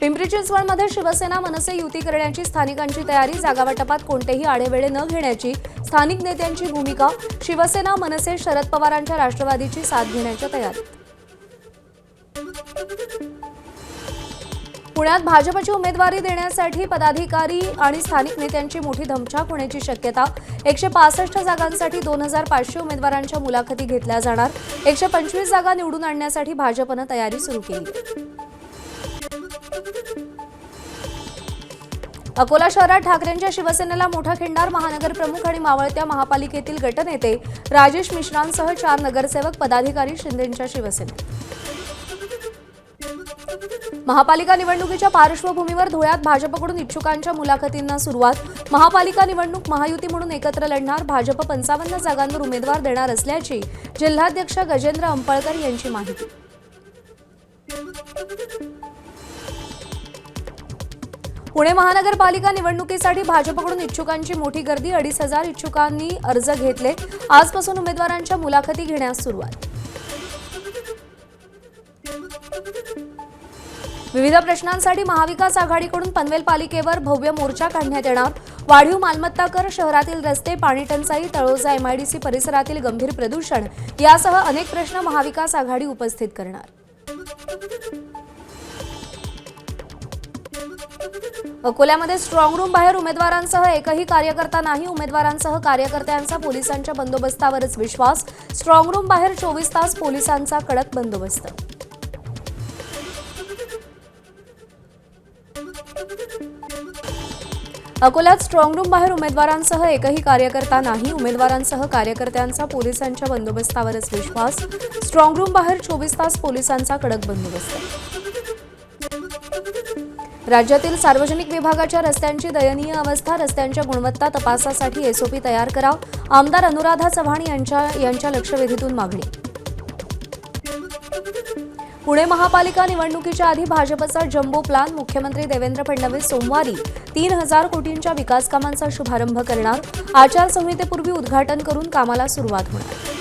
पिंपरी चिंचवडमध्ये शिवसेना मनसे युती करण्याची स्थानिकांची तयारी, जागावाटपात कोणतेही आढेवेढे न घेण्याची स्थानिक नेत्यांची भूमिका, शिवसेना मनसे शरद पवारांच्या राष्ट्रवादीची साथ घेण्याच्या तयारीत। पुण्यात भाजपची उमेदवारी देण्यासाठी पदाधिकारी आणि स्थानिक नेत्यांची मोठी धमछाक होण्याची शक्यता। 165 जागांसाठी 2500 उमेदवारांच्या मुलाखती घेतल्या जाणार। 125 जागा निवडून आणण्यासाठी भाजपने तयारी सुरू केली। अकोला शहरात ठाकरेंच्या शिवसेनेला मोठा खिंडार, महानगर प्रमुख आणि मावळत्या महापालिकेतील गटनेते राजेश मिश्रांसह 4 नगरसेवक पदाधिकारी शिंदेंच्या शिवसेनेत। महापालिका निवडणुकीच्या पार्श्वभूमीवर धुळ्यात भाजपकडून इच्छुकांच्या मुलाखतींना सुरुवात। महापालिका निवडणूक महायुती म्हणून एकत्र लढणार, भाजप 55 जागांवर उमेदवार देणार असल्याची जिल्हाध्यक्ष गजेंद्र अंपळकर यांची माहिती। पुणे महानगरपालिका निवडणुकीसाठी भाजपकडून इच्छुकांची मोठी गर्दी, 2500 इच्छुकांनी अर्ज घेतले। आजपासून उमेदवारांच्या मुलाखती घेण्यास सुरुवात। विविध प्रश्नांसाठी महाविकास आघाडीकडून पनवेल पालिकेवर भव्य मोर्चा काढण्यात येणार। वाढीव मालमत्ता कर, शहरातील रस्ते, पाणी टंचाई, तळोजा एमआयडीसी परिसरातील गंभीर प्रदूषण यासह अनेक प्रश्न महाविकास आघाडी उपस्थित करणार। अकोल्यामध्ये स्ट्रॉंग रूम बाहेर उमेदवारांसह एकही कार्यकर्ता नाही, उमेदवारांसह कार्यकर्त्यांचा पोलिसांच्या बंदोबस्तावरच विश्वास। स्ट्रॉंग रूम बाहेर 24 तास पोलिसांचा कडक बंदोबस्त। अकोल्यात स्ट्रॉंग रूम बाहेर उमेदवारांसह एकही कार्यकर्ता नाही, उमेदवारांसह कार्यकर्त्यांचा पोलिसांच्या बंदोबस्तावरच विश्वास। स्ट्रॉंग रूम बाहेर 24 तास पोलिसांचा कडक बंदोबस्त। राज्यातील सार्वजनिक विभागाच्या रस्त्यांची दयनीय अवस्था, रस्त्यांच्या गुणवत्ता तपासासाठी एसओपी तयार करा, आमदार अनुराधा चव्हाण यांच्या लक्षवेधीतून मागणी। पुणे महापालिका निवडणुकीच्या आधी भाजपचा जम्बो प्लान, मुख्यमंत्री देवेंद्र फडणवीस सोमवारी 3000 कोटींच्या विकास कामांचा शुभारंभ करणार। आचारसंहितेपूर्वी उद्घाटन करून कामाला सुरुवात होणार।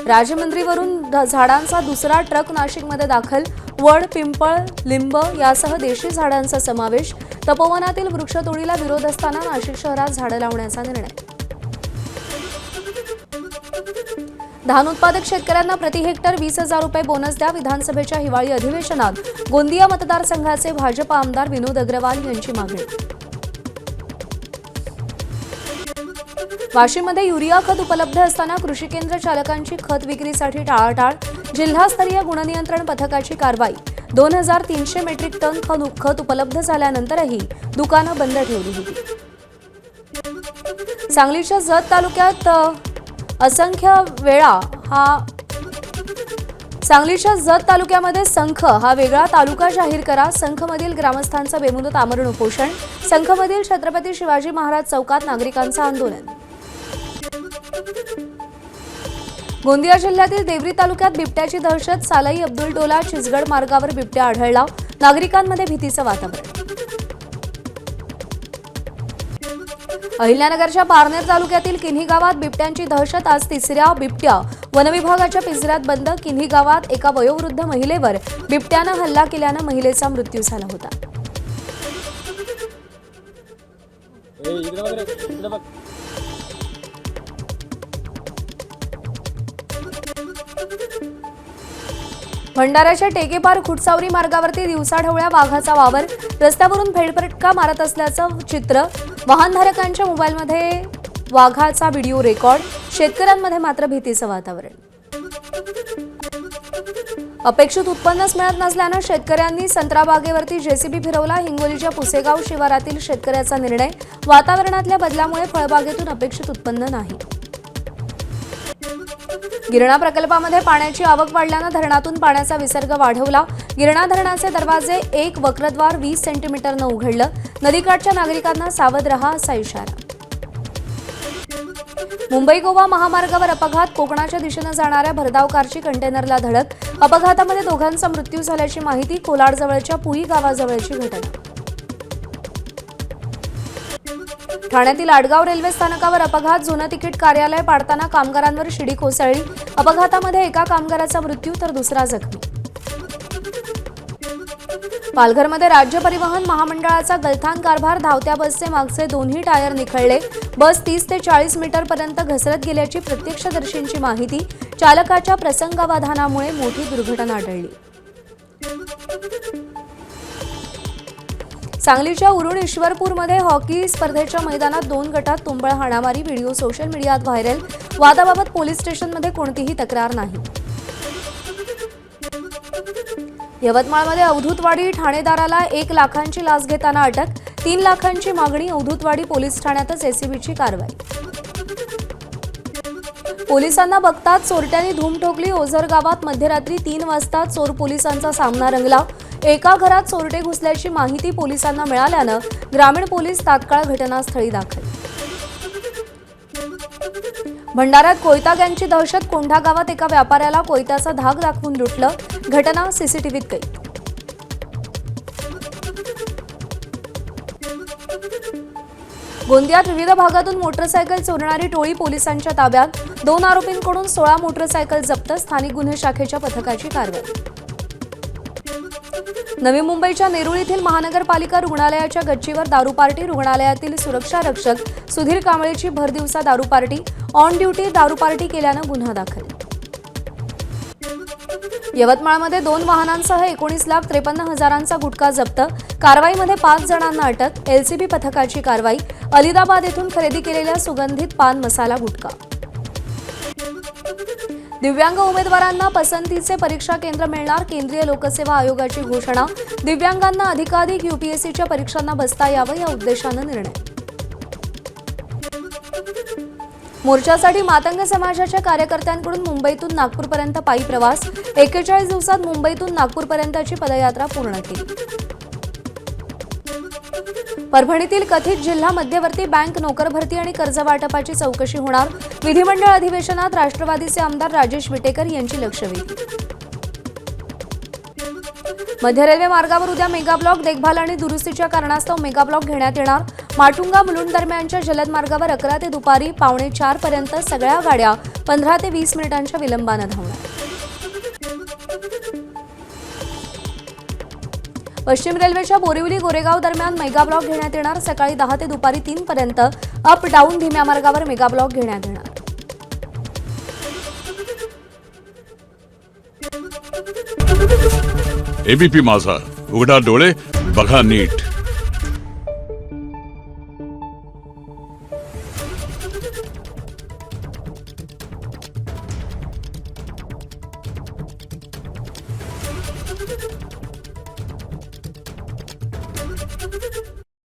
राजमंद्रीवरून झाडांचा दुसरा ट्रक नाशिकमध्ये दाखल, वड, पिंपळ, लिंब यासह देशी झाडांचा समावेश। तपोवनातील वृक्षतोडीला विरोध असताना नाशिक शहरात झाडं लावण्याचा निर्णय। धान उत्पादक शेतकऱ्यांना प्रति हेक्टर 20,000 रुपये बोनस द्या, विधानसभेच्या हिवाळी अधिवेशनात गोंदिया मतदारसंघाचे भाजप आमदार विनोद अग्रवाल यांची मागणी। वाशीमध्ये युरिया खत उपलब्ध असताना कृषी केंद्र चालकांची खत विक्रीसाठी टाळाटाळ, जिल्हास्तरीय गुणनियंत्रण पथकाची कारवाई। 2300 मेट्रिक टन खत उपलब्ध झाल्यानंतरही दुकानं बंद ठेवली होती। सांगलीच्या जत तालुक्यात सांगलीच्या जत तालुक्यामध्ये संख हा वेगळा तालुका जाहीर करा, संखमधील ग्रामस्थांचं बेमुदत आमरण उपोषण। संखमधील छत्रपती शिवाजी महाराज चौकात नागरिकांचं आंदोलन। गोंदिया जिल्ह्यातील देवरी तालुक्यात बिबट्याची दहशत, सालाई अब्दुल टोला चिचगड मार्गावर बिबट्या आढळला, नागरिकांमध्ये भीतीचं वातावरण। अहिल्यानगरच्या पारनेर तालुक्यातील किन्ही गावात बिबट्यांची दहशत, आज 3रा बिबट्या वनविभागाच्या पिंजऱ्यात बंद। किन्ही गावात एका वयोवृद्ध महिलेवर बिबट्यानं हल्ला केल्यानं महिलेचा मृत्यू झाला होता। भंडाऱ्याच्या टेकेपार खुटसावरी मार्गावरती दिवसाढवळ्या वाघाचा वावर, रस्त्यावरून फेरफटका मारत असल्याचं चित्र। वाहनधारकांच्या मोबाईलमध्ये वाघाचा व्हिडिओ रेकॉर्ड, शेतकऱ्यांमध्ये मात्र भीतीचं वातावरण। अपेक्षित उत्पन्नच मिळत नसल्यानं शेतकऱ्यांनी संत्रा बागेवरती जेसीबी फिरवला, हिंगोलीच्या पुसेगाव शिवारातील शेतकऱ्याचा निर्णय, वातावरणातल्या बदलामुळे फळबागेतून अपेक्षित उत्पन्न नाही। गिरणा प्रकल्पामध्ये पाण्याची आवक वाढल्यानं धरणातून पाण्याचा विसर्ग वाढवला, गिरणा धरणाचे दरवाजे 1 वक्रद्वार 20 सेंटीमीटरनं उघडलं, नदीकाठच्या नागरिकांना सावध रहा असा इशारा। मुंबई गोवा महामार्गावर अपघात, कोकणाच्या दिशेनं जाणाऱ्या भरधाव कारची कंटेनरला धडक, अपघातामध्ये दोघांचा मृत्यू झाल्याची माहिती, कोलाडजवळच्या पुई गावाजवळची घटना। ठाण्यातील आडगाव रेल्वे स्थानकावर अपघात, जुनं तिकीट कार्यालय पाडताना कामगारांवर शिडी कोसळली, अपघातामध्ये एका कामगाराचा मृत्यू तर दुसरा जखमी। पालघरमध्ये राज्य परिवहन महामंडळाचा गलथान कारभार. धावत्या बसचे मागचे दोन्ही टायर निखळले. बस 30 ते 40 मीटरपर्यंत घसरत गेल्याची प्रत्यक्षदर्शींची माहिती. चालकाच्या प्रसंगावधानामुळे मोठी दुर्घटना टळली. सांगलीच्या उरुण ईश्वरपूरमध्ये हॉकी स्पर्धेच्या मैदानात 2 गटात तुंबळ हाणामारी. व्हिडिओ सोशल मीडियात व्हायरल. वादाबाबत पोलीस स्टेशनमध्ये कोणतीही तक्रार नाही. यवतमाळमध्ये अवधूतवाडी ठाणेदाराला 1 लाखांची लाच घेताना अटक. 3 लाखांची मागणी. अवधूतवाडी पोलीस ठाण्यातच एसीबीची कारवाई. पोलिसांना बघताच चोरट्यांनी धूम ठोकली. ओझर गावात मध्यरात्री 3 वाजता चोर पोलिसांचा सामना रंगला. एका घरात चोरटे घुसल्याची माहिती पोलिसांना मिळाल्यानं ग्रामीण पोलीस तात्काळ घटनास्थळी दाखल. भंडाऱ्यात कोयता गँगची दहशत. कोंढा गावात एका व्यापाऱ्याला कोयत्याचा धाक दाखवून लुटलं. घटना सीसीटीव्हीत कैद. गोंदियात विविध भागातून मोटरसायकल चोरणारी टोळी पोलिसांच्या ताब्यात. 2 आरोपींकडून 16 मोटरसायकल जप्त. स्थानिक गुन्हे शाखेच्या पथकाची कारवाई. नवी मुंबईच्या नेरूळ येथील महानगरपालिका रुग्णालयाच्या गच्चीवर दारू पार्टी. रुग्णालयातील सुरक्षा रक्षक सुधीर कांबळेची भरदिवसा दारू पार्टी. ऑन ड्युटी दारू पार्टी केल्यानं गुन्हा दाखल. यवतमाळमध्ये 2 वाहनांसह 19,53,000चा गुटखा जप्त. कारवाईमध्ये 5 जणांना अटक. एलसीबी पथकाची कारवाई. अलिदाबाद येथून खरेदी केलेल्या सुगंधित पान मसाला गुटखा. दिव्यांग उमेदवारांना पसंतीचे परीक्षा केंद्र मिळणार. केंद्रीय लोकसेवा आयोगाची घोषणा. दिव्यांगांना अधिकाधिक यूपीएससीच्या परीक्षांना बसता यावं या उद्देशानं निर्णय. मोर्चासाठी मातंग समाजाच्या कार्यकर्त्यांकडून मुंबईतून नागपूरपर्यंत पायी प्रवास. 41 दिवसात मुंबईतून नागपूरपर्यंतची पदयात्रा पूर्ण केली. परभणीतील कथित जिल्हा मध्यवर्ती बँक नोकर भरती आणि कर्ज वाटपाची चौकशी होणार. विधिमंडळ अधिवेशनात राष्ट्रवादीचे आमदार राजेश विटेकर यांची लक्षवेधी. मध्य रेल्वे मार्गावर उद्या मेगाब्लॉक. देखभाल आणि दुरुस्तीच्या कारणास्तव मेगाब्लॉक घेण्यात येणार. माटुंगा मुलुंड दरम्यानच्या जलद मार्गावर 11 ते दुपारी 3:45 पर्यंत सगळ्या गाड्या 15 ते 20 मिनिटांच्या विलंबानं धावणार. पश्चिम रेल्वेच्या बोरिवली गोरेगाव दरम्यान मेगाब्लॉक घेण्यात येणार. सकाळी 10 ते दुपारी 3 पर्यंत अप डाऊन धीम्या मार्गावर मेगाब्लॉक घेण्यात येणार. एबीपी माझा, उघडा डोळे बघा नीट.